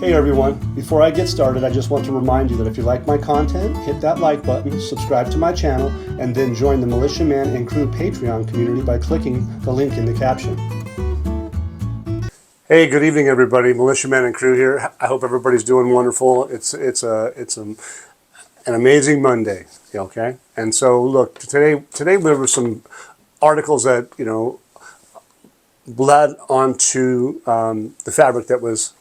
Hey everyone, before I get started, I just want to remind you that if you like my content, hit that like button, subscribe to my channel, and then join the Militiaman and Crew Patreon community by clicking the link in the caption. Hey, good evening everybody, Militiaman and Crew here. I hope everybody's doing wonderful. It's an amazing Monday, okay? And so look, today there were some articles that, bled onto the fabric that was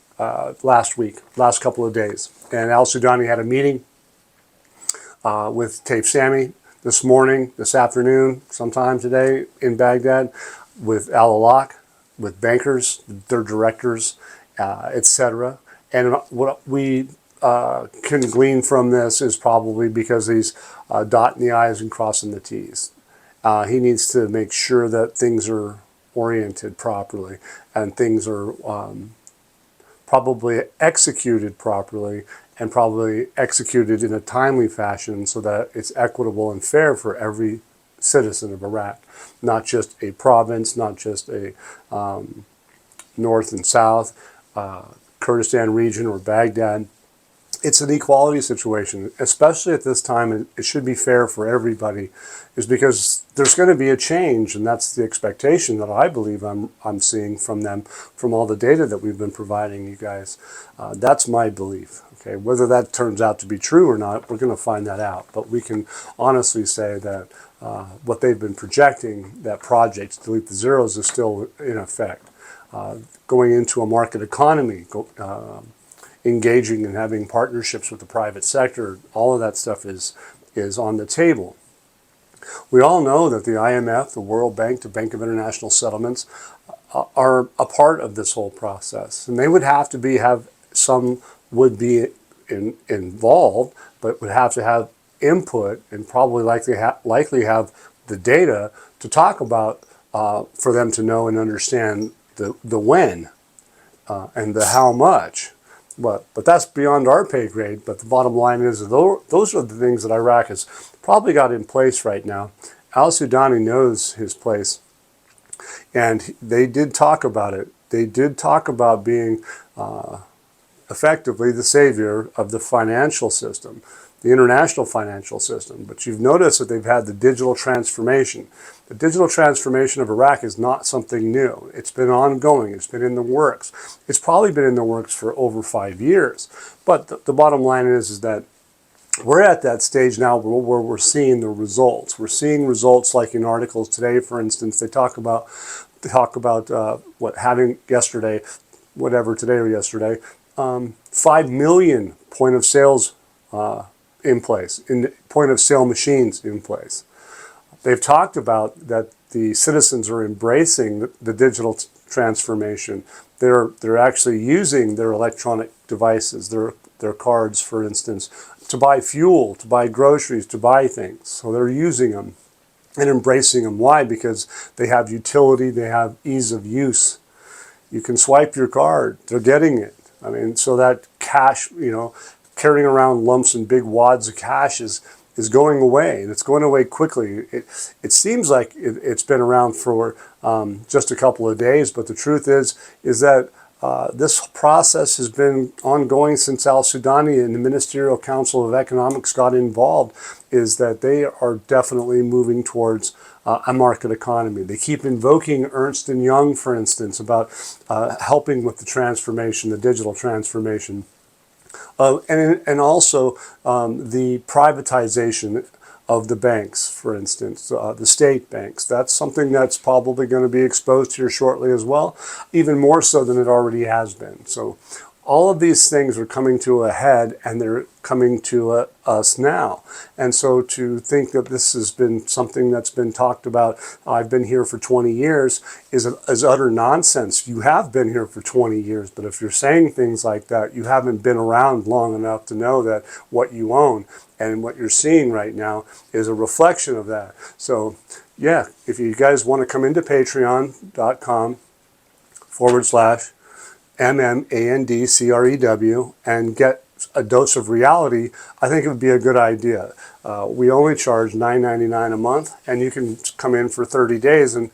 last couple of days. And al-Sudani had a meeting with Taif Sami this afternoon, sometime today in Baghdad, with al-Alaq, with bankers, their directors, etc. And what we can glean from this is probably because he's dotting the I's and crossing the T's. He needs to make sure that things are oriented properly and things are probably executed properly and probably executed in a timely fashion so that it's equitable and fair for every citizen of Iraq, not just a province, not just a north and south, Kurdistan region or Baghdad. It's an equality situation, especially at this time. It should be fair for everybody, is because there's going to be a change, and that's the expectation that I believe I'm seeing from them, from all the data that we've been providing you guys. That's my belief. Okay, whether that turns out to be true or not, we're going to find that out. But we can honestly say that what they've been projecting, that project, delete the zeros, is still in effect. Going into a market economy, engaging and having partnerships with the private sector, all of that stuff is on the table. We all know that the IMF, the World Bank, the Bank of International Settlements are a part of this whole process, and they would have to have some would be involved, but would have to have input and probably likely have the data to talk about for them to know and understand the when and the how much. But that's beyond our pay grade. But the bottom line is, those are the things that Iraq has probably got in place right now. Al-Sudani knows his place, and they did talk about it. They did talk about being effectively the savior of the financial system, the international financial system. But you've noticed that they've had the digital transformation. The digital transformation of Iraq is not something new. It's been ongoing. It's been in the works. It's probably been in the works for over 5 years. But the bottom line is that we're at that stage now where we're seeing the results. We're seeing results like in articles today, for instance. They talk about what having yesterday, whatever, today or yesterday, 5 million point of sales in place, point of sale machines in place. They've talked about that the citizens are embracing the digital transformation. They're actually using their electronic devices, their cards, for instance, to buy fuel, to buy groceries, to buy things. So they're using them and embracing them. Why? Because they have utility, they have ease of use. You can swipe your card. They're getting it. I mean, so that cash, carrying around lumps and big wads of cash is going away, and it's going away quickly. It seems like it's been around for just a couple of days, but the truth is that this process has been ongoing since al-Sudani and the Ministerial Council of Economics got involved, is that they are definitely moving towards a market economy. They keep invoking Ernst & Young, for instance, about helping with the transformation, the digital transformation. And also the privatization of the banks, for instance, the state banks. That's something that's probably going to be exposed here shortly as well, even more so than it already has been. So all of these things are coming to a head, and they're coming to us now. And so to think that this has been something that's been talked about, I've been here for 20 years, is utter nonsense. You have been here for 20 years, but if you're saying things like that, you haven't been around long enough to know that what you own and what you're seeing right now is a reflection of that. So yeah, if you guys want to come into patreon.com/MMANDCREW and get a dose of reality, I think it would be a good idea. We only charge $9.99 a month, and you can come in for 30 days and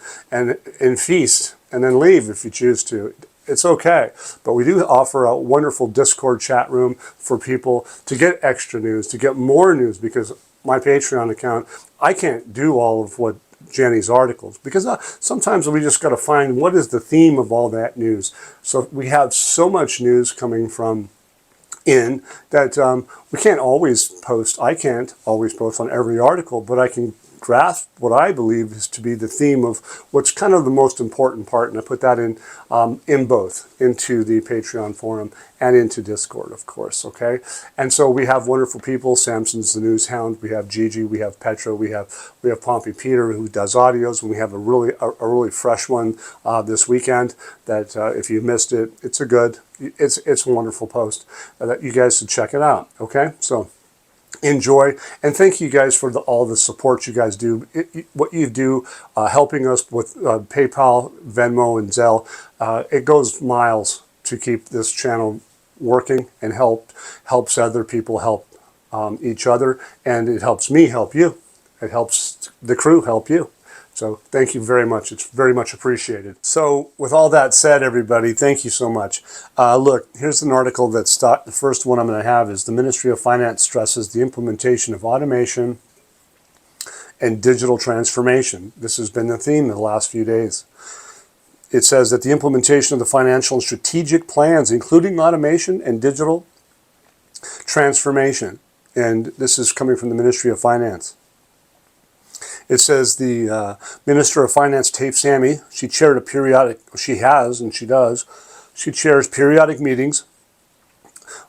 feast and then leave if you choose to. it's okay. But we do offer a wonderful Discord chat room for people to get extra news, to get more news, because my Patreon account, I can't do all of what Jenny's articles, because sometimes we just got to find what is the theme of all that news. So we have so much news coming from in that we can't always post. I can't always post on every article, but I can grasp what I believe is to be the theme of what's kind of the most important part, and I put that in both, into the Patreon forum and into Discord, of course. Okay, and so we have wonderful people. Samson's the news hound. We have Gigi. We have Petra. We have Pompey Peter, who does audios, and we have a really fresh one this weekend. That if you missed it, it's a wonderful post that you guys should check it out. Okay, so enjoy, and thank you guys for all the support you guys do. What you do, helping us with PayPal, Venmo, and Zelle, it goes miles to keep this channel working, and helps other people help each other, and it helps me help you. It helps the crew help you. So thank you very much. It's very much appreciated. So with all that said, everybody, thank you so much. Look, here's an article that's the first one I'm going to have is the Ministry of Finance stresses the implementation of automation and digital transformation. This has been the theme of the last few days. It says that the implementation of the financial and strategic plans, including automation and digital transformation, and this is coming from the Ministry of Finance. It says the Minister of Finance, Tafe Sammy, she chaired a periodic, she chairs periodic meetings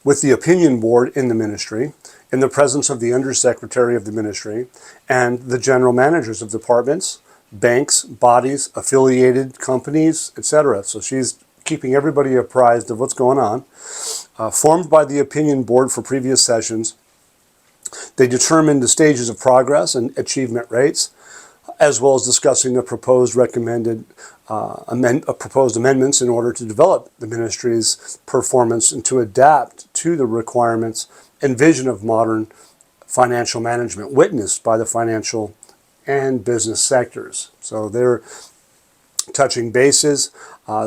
with the opinion board in the ministry, in the presence of the undersecretary of the ministry, and the general managers of departments, banks, bodies, affiliated companies, etc. So she's keeping everybody apprised of what's going on. Formed by the opinion board for previous sessions, they determined the stages of progress and achievement rates, as well as discussing the proposed proposed amendments in order to develop the ministry's performance and to adapt to the requirements and vision of modern financial management witnessed by the financial and business sectors. So they're touching bases.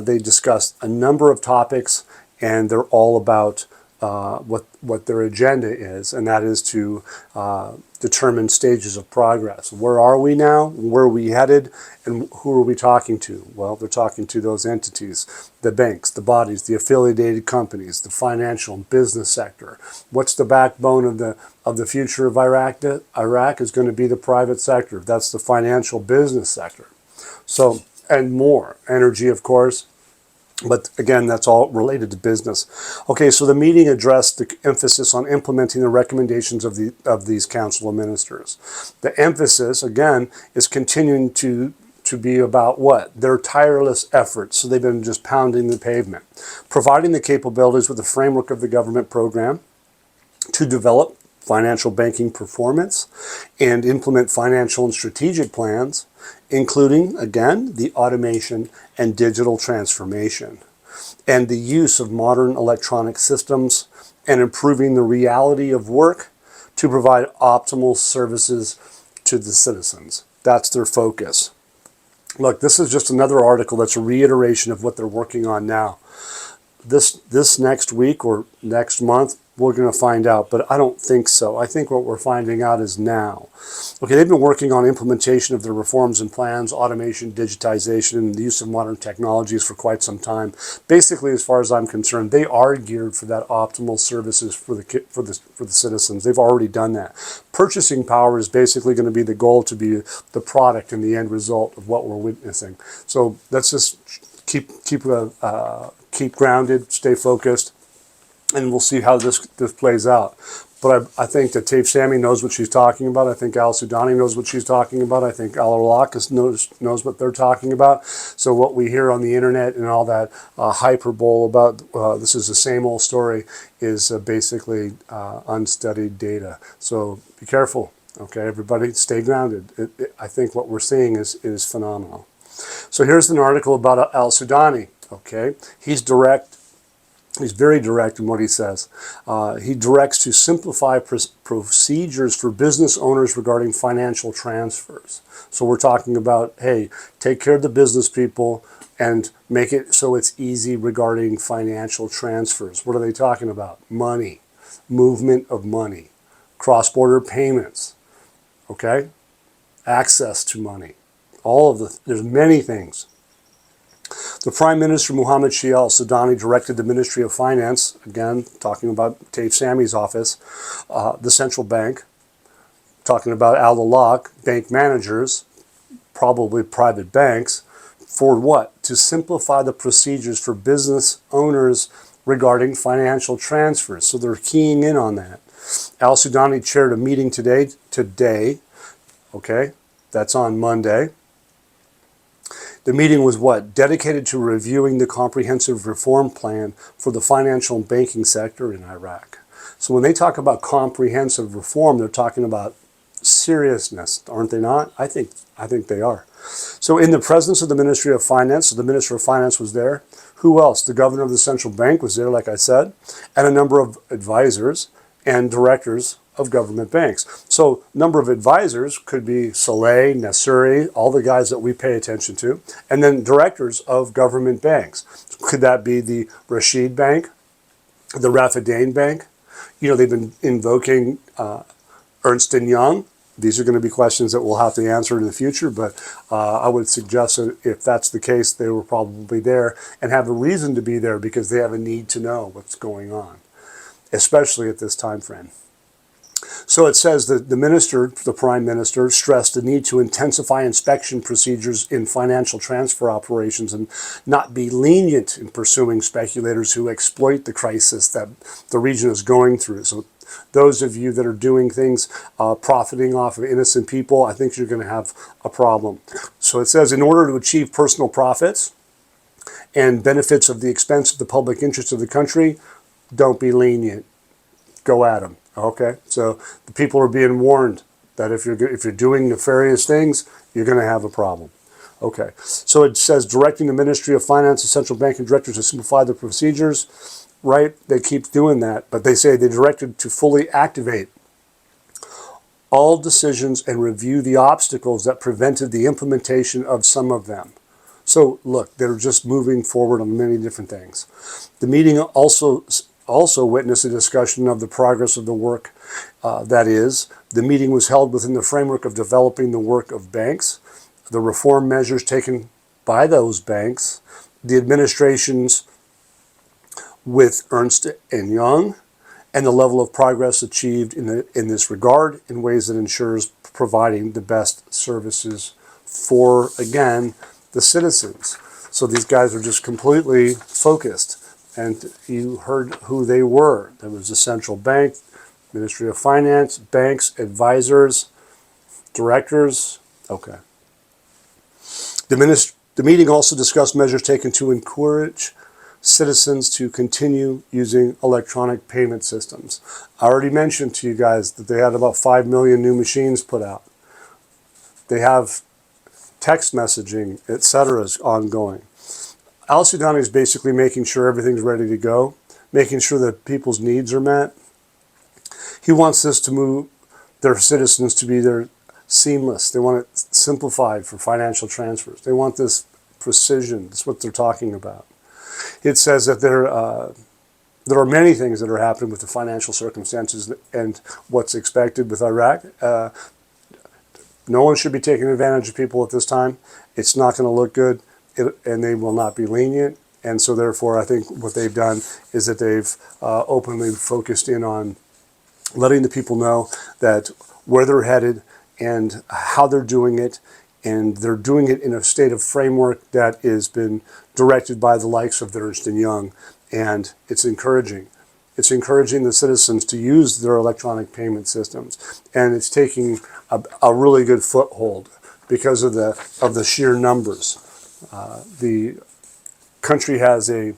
They discussed a number of topics, and they're all about what their agenda is, and that is to determine stages of progress. Where are we now? Where are we headed? And who are we talking to? Well, they're talking to those entities, the banks, the bodies, the affiliated companies, the financial and business sector. What's the backbone of the future of Iraq? Iraq is going to be the private sector. That's the financial business sector. So, and more. Energy, of course. But again, that's all related to business. Okay, so the meeting addressed the emphasis on implementing the recommendations of these council of ministers. The emphasis, again, is continuing to be about what? Their tireless efforts. So they've been just pounding the pavement. Providing the capabilities with the framework of the government program to develop financial banking performance and implement financial and strategic plans, including, again, the automation and digital transformation, and the use of modern electronic systems, and improving the reality of work to provide optimal services to the citizens. That's their focus. Look, this is just another article that's a reiteration of what they're working on now. This next week or next month, we're going to find out, but I don't think so. I think what we're finding out is now. Okay, they've been working on implementation of their reforms and plans, automation, digitization, and the use of modern technologies for quite some time. Basically, as far as I'm concerned, they are geared for that optimal services for the citizens. They've already done that. Purchasing power is basically going to be the goal, to be the product and the end result of what we're witnessing. So let's just keep grounded, stay focused, and we'll see how this plays out. But I think that Tafe Sammy knows what she's talking about. I think Al Sudani knows what she's talking about. I think Al Arlakis knows what they're talking about. So what we hear on the internet and all that hyperbole about this is the same old story is basically unstudied data. So be careful, okay, everybody, stay grounded. I think what we're seeing is phenomenal. So here's an article about Al Sudani. Okay, he's direct He's very direct in what he says. He directs to simplify procedures for business owners regarding financial transfers. So we're talking about, hey, take care of the business people and make it so it's easy regarding financial transfers. What are they talking about? Money, movement of money, cross-border payments, okay? Access to money. There's many things. The Prime Minister, Mohammed Shia al-Sudani, directed the Ministry of Finance, again, talking about Dave Sammy's office, the central bank, talking about Al-Alaq, bank managers, probably private banks, for what? To simplify the procedures for business owners regarding financial transfers. So they're keying in on that. Al-Sudani chaired a meeting today, okay, that's on Monday. The meeting was what? Dedicated to reviewing the comprehensive reform plan for the financial and banking sector in Iraq. So when they talk about comprehensive reform, they're talking about seriousness, aren't they not? I think they are. So in the presence of the Ministry of Finance, so the Minister of Finance was there. Who else? The Governor of the Central Bank was there, like I said, and a number of advisors and directors of government banks. So number of advisors could be Saleh, Nasuri, all the guys that we pay attention to, and then directors of government banks. Could that be the Rashid Bank, the Rafidain Bank? You know, they've been invoking Ernst & Young. These are going to be questions that we'll have to answer in the future, but I would suggest that if that's the case, they were probably there and have a reason to be there because they have a need to know what's going on, especially at this time frame. So it says that the Prime Minister, stressed the need to intensify inspection procedures in financial transfer operations and not be lenient in pursuing speculators who exploit the crisis that the region is going through. So those of you that are doing things, profiting off of innocent people, I think you're going to have a problem. So it says, in order to achieve personal profits and benefits of the expense of the public interest of the country, don't be lenient. Go at them. Okay, so the people are being warned that if you're doing nefarious things, you're going to have a problem. Okay, so it says directing the Ministry of Finance, the central banking directors to simplify the procedures. Right, they keep doing that, but they say they directed to fully activate all decisions and review the obstacles that prevented the implementation of some of them. So look, they're just moving forward on many different things. The meeting also witnessed a discussion of the progress of the work. The meeting was held within the framework of developing the work of banks, the reform measures taken by those banks, the administrations with Ernst & Young, and the level of progress achieved in this regard in ways that ensures providing the best services for, again, the citizens. So these guys are just completely focused. And you heard who they were. There was the central bank, Ministry of Finance, banks, advisors, directors. Okay. The meeting also discussed measures taken to encourage citizens to continue using electronic payment systems. I already mentioned to you guys that they had about 5 million new machines put out. They have text messaging, etc. is ongoing. Al-Sudani is basically making sure everything's ready to go, making sure that people's needs are met. He wants this to move their citizens to be seamless. They want it simplified for financial transfers. They want this precision. That's what they're talking about. It says that there are many things that are happening with the financial circumstances and what's expected with Iraq. No one should be taking advantage of people at this time. It's not going to look good, and they will not be lenient. And so therefore, I think what they've done is that they've openly focused in on letting the people know that where they're headed and how they're doing it, and they're doing it in a state of framework that has been directed by the likes of the Ernst & Young, and it's encouraging. It's encouraging the citizens to use their electronic payment systems, and it's taking a really good foothold because of the sheer numbers. The country has a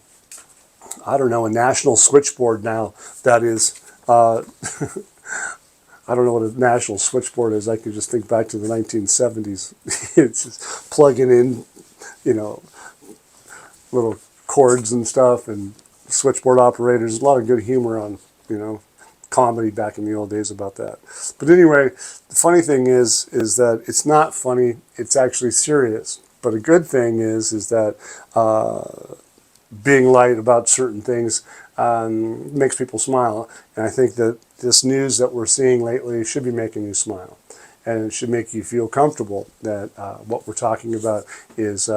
national switchboard now that is, I don't know what a national switchboard is. I can just think back to the 1970s. It's just plugging in, little cords and stuff and switchboard operators. A lot of good humor on, comedy back in the old days about that. But anyway, the funny thing is that it's not funny. It's actually serious. But a good thing is that being light about certain things makes people smile. And I think that this news that we're seeing lately should be making you smile. And it should make you feel comfortable that what we're talking about is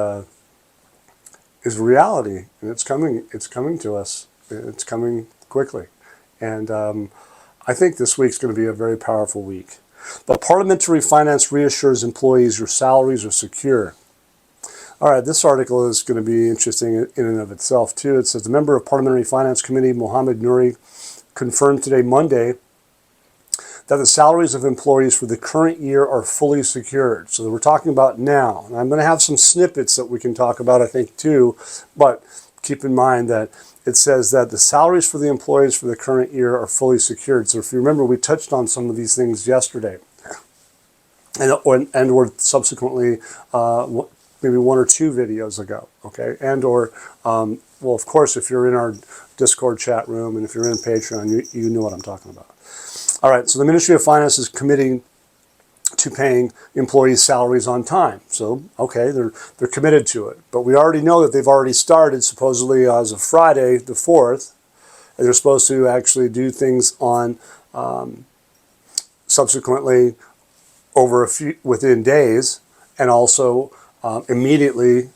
reality, and it's coming. It's coming to us. It's coming quickly, and I think this week's going to be a very powerful week. But parliamentary finance reassures employees your salaries are secure. All right, this article is going to be interesting in and of itself too. It says the member of Parliamentary Finance Committee, Mohammed Nouri, confirmed today, Monday, that the salaries of employees for the current year are fully secured. So we're talking about now. And I'm going to have some snippets that we can talk about, I think, too. But keep in mind that it says that the salaries for the employees for the current year are fully secured. So if you remember, we touched on some of these things yesterday. or subsequently, maybe one or two videos ago, okay? Well, of course, if you're in our Discord chat room and if you're in Patreon, you know what I'm talking about. All right, so the Ministry of Finance is committing to paying employees' salaries on time. So, okay, they're committed to it. But we already know that they've already started, supposedly as of Friday, the 4th, and they're supposed to actually do things on subsequently within days, and also immediately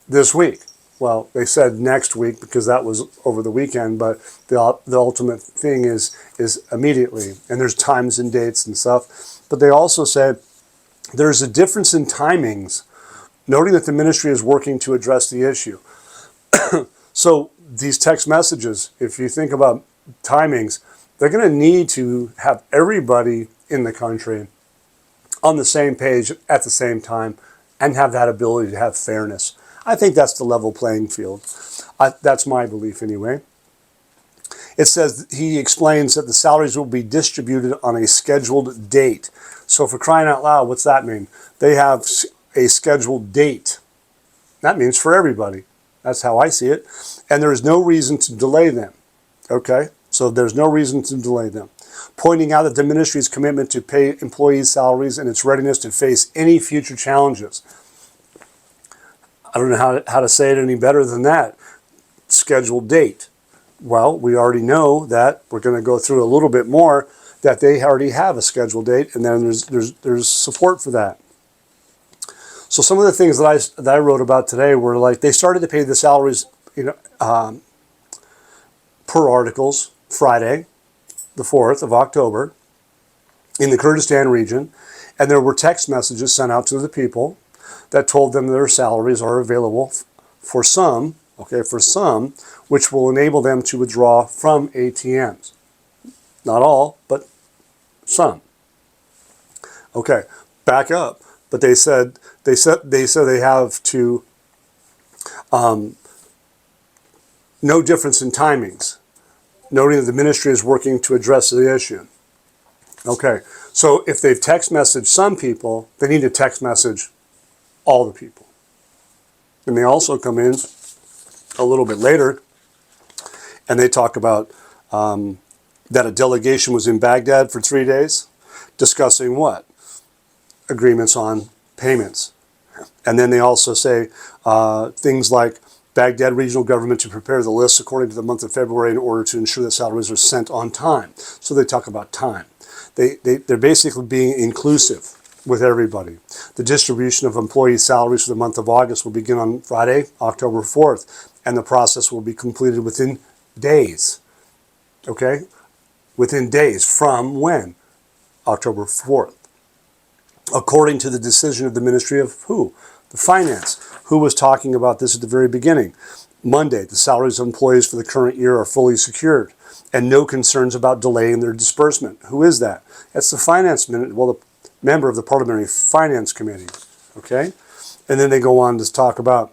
this week. Well, they said next week because that was over the weekend, but the ultimate thing is immediately. And there's times and dates and stuff. But they also said there's a difference in timings, noting that the ministry is working to address the issue. So these text messages, if you think about timings, they're going to need to have everybody in the country on the same page at the same time and have that ability to have fairness. I think that's the level playing field. That's my belief anyway. It says, he explains that the salaries will be distributed on a scheduled date. So for crying out loud, what's that mean? They have a scheduled date. That means for everybody. That's how I see it. And there is no reason to delay them. Okay? So there's no reason to delay them. Pointing out that the ministry's commitment to pay employees' salaries and its readiness to face any future challenges. I don't know how to say it any better than that. Scheduled date. Well, we already know that. We're going to go through a little bit more, that they already have a scheduled date, and then there's support for that. So some of the things that I wrote about today were like, they started to pay the salaries, per articles Friday, the 4th of October, in the Kurdistan region, and there were text messages sent out to the people that told them their salaries are available for some, which will enable them to withdraw from ATMs. Not all, but some. Okay, back up. But they said they have to no difference in timings, noting that the ministry is working to address the issue. Okay, so if they've text messaged some people, they need to text message all the people. And they also come in a little bit later and they talk about that a delegation was in Baghdad for 3 days discussing what? Agreements on payments. And then they also say things like Baghdad regional government to prepare the lists according to the month of February in order to ensure that salaries are sent on time. So they talk about time. They're basically being inclusive with everybody. The distribution of employee salaries for the month of August will begin on Friday, October 4th, and the process will be completed within days. Okay? Within days from when? October 4th. According to the decision of the Ministry of who? The Finance. Who was talking about this at the very beginning? Monday, the salaries of employees for the current year are fully secured and no concerns about delaying their disbursement. Who is that? That's the Finance Minister, well, the member of the Parliamentary Finance Committee. Okay? And then they go on to talk about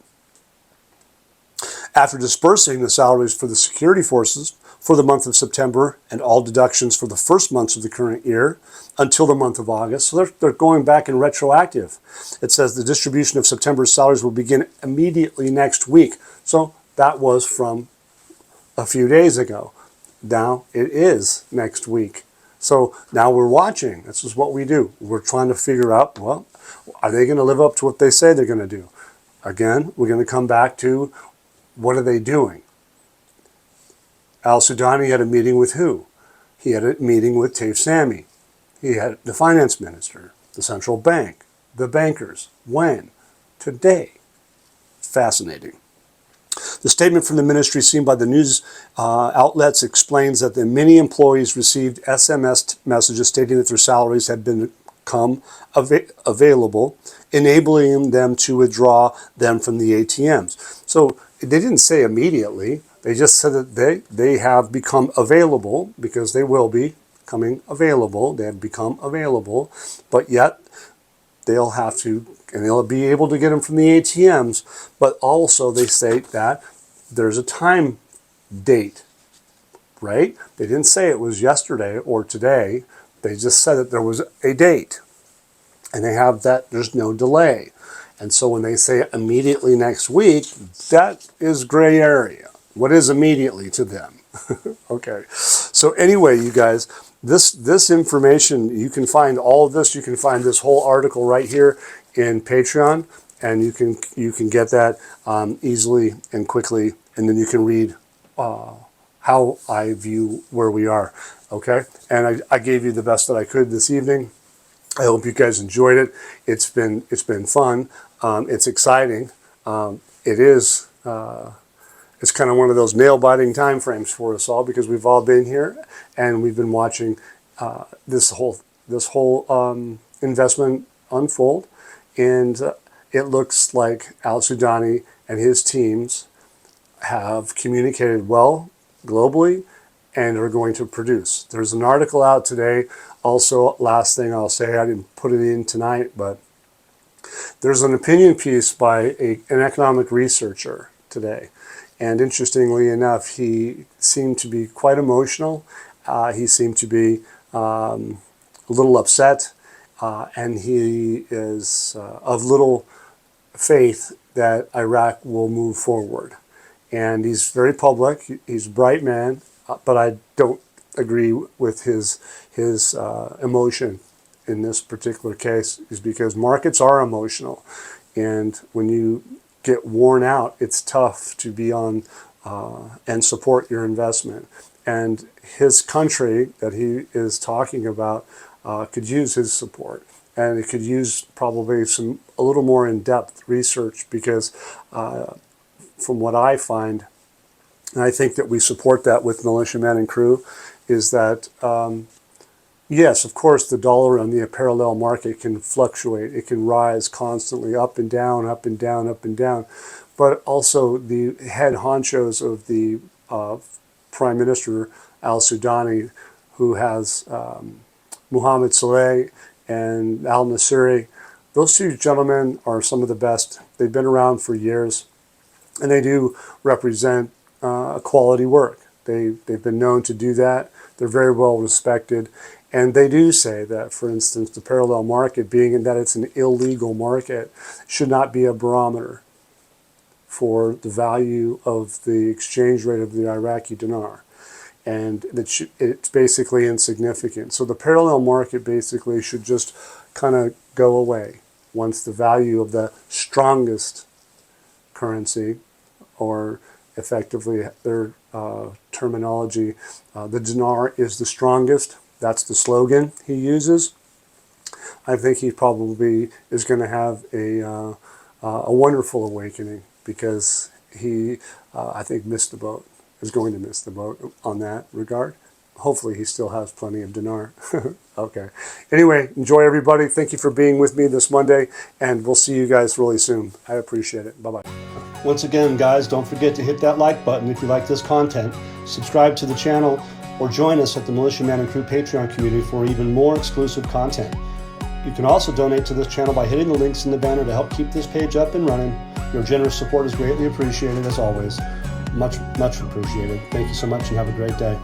after dispersing the salaries for the security forces for the month of September and all deductions for the first months of the current year until the month of August. So they're going back in retroactive. It says the distribution of September's salaries will begin immediately next week. So that was from a few days ago. Now it is next week. So now we're watching. This is what we do. We're trying to figure out, well, are they going to live up to what they say they're going to do? Again, we're going to come back to what are they doing? Al-Sudani had a meeting with who? He had a meeting with Taif Sami. He had the finance minister, the central bank, the bankers. When? Today. Fascinating. The statement from the ministry seen by the news outlets explains that the many employees received SMS messages stating that their salaries had become available, enabling them to withdraw them from the ATMs. So they didn't say immediately. They just said that they have become available, because they will be coming available. They have become available, but yet they'll have to, and they'll be able to get them from the ATMs, but also they state that there's a time date, right? They didn't say it was yesterday or today. They just said that there was a date, and they have that there's no delay. And so when they say immediately next week, that is gray area. What is immediately to them? Okay. So anyway, you guys, this information, you can find all of this. You can find this whole article right here in Patreon, and you can get that easily and quickly, and then you can read how I view where we are. Okay. And I gave you the best that I could this evening. I hope you guys enjoyed it. It's been fun. It's exciting. It is. It's kind of one of those nail-biting time frames for us all, because we've all been here and we've been watching this whole investment unfold, and it looks like Al-Sudani and his teams have communicated well globally and are going to produce. There's an article out today. Also, last thing I'll say, I didn't put it in tonight, but there's an opinion piece by an economic researcher today. And interestingly enough, he seemed to be quite emotional. He seemed to be a little upset, and he is of little faith that Iraq will move forward. And he's very public. He's a bright man, but I don't agree with his emotion in this particular case, is because markets are emotional, and when you get worn out, it's tough to be on and support your investment. And his country that he is talking about could use his support, and it could use probably a little more in-depth research, because from what I find, and I think that we support that with Militiaman and Crew, is that yes, of course, the dollar on the parallel market can fluctuate. It can rise constantly, up and down, up and down, up and down. But also the head honchos of the Prime Minister Al-Sudani, who has Mohammed Saleh and al-Nasiri, those two gentlemen are some of the best. They've been around for years, and they do represent quality work. They've been known to do that. They're very well respected. And they do say that, for instance, the parallel market, being in that it's an illegal market, should not be a barometer for the value of the exchange rate of the Iraqi dinar. And it's basically insignificant. So the parallel market basically should just kind of go away once the value of the strongest currency, or effectively their terminology, the dinar is the strongest. That's the slogan he uses. I think he probably is going to have a wonderful awakening, because he, I think, missed the boat, is going to miss the boat on that regard. Hopefully he still has plenty of dinar. Okay. Anyway, enjoy, everybody. Thank you for being with me this Monday, and we'll see you guys really soon. I appreciate it. Bye-bye. Once again, guys, don't forget to hit that like button if you like this content. Subscribe to the channel, or join us at the Militiaman and Crew Patreon community for even more exclusive content. You can also donate to this channel by hitting the links in the banner to help keep this page up and running. Your generous support is greatly appreciated, as always. Much, much appreciated. Thank you so much, and have a great day.